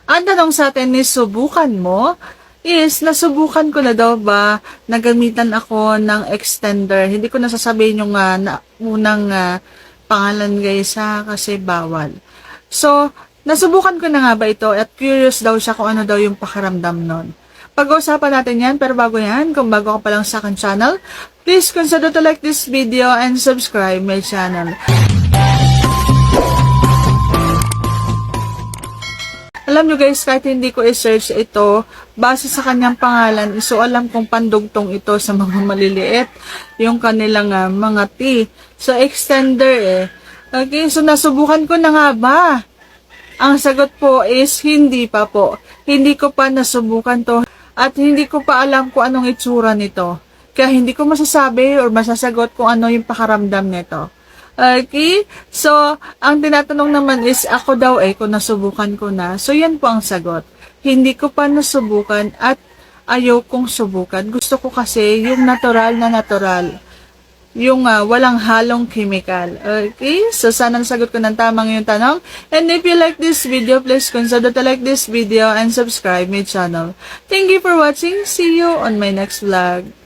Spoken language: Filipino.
Ang tanong sa atin is, subukan mo? Is, nasubukan ko na daw ba nagamitan ako ng extender? Hindi ko nasasabihin yung unang pangalan guys kasi bawal. So, nasubukan ko na nga ba ito at curious daw siya kung ano daw yung pakaramdam nun. Pag-uusapan natin yan, pero bago yan, kung bago ka pa lang sa akin channel, please consider to like this video and subscribe my channel. Alam nyo guys, kahit hindi ko i-search ito, base sa kanyang pangalan, so alam kong pandugtong ito sa mga maliliit, yung kanilang mga T. So, extender Okay, so nasubukan ko na nga ba? Ang sagot po is, hindi pa po. Hindi ko pa nasubukan to, at hindi ko pa alam kung anong itsura nito. Kaya hindi ko masasabi or masasagot kung ano yung pakaramdam nito. Okay? So, ang tinatanong naman is, ako daw kung nasubukan ko na. So, yan po ang sagot. Hindi ko pa nasubukan at ayaw kong subukan. Gusto ko kasi yung natural na natural. Yung walang halong chemical. Okay? So, sana nasagot ko ng tamang yung tanong. And if you like this video, please consider to like this video and subscribe my channel. Thank you for watching. See you on my next vlog.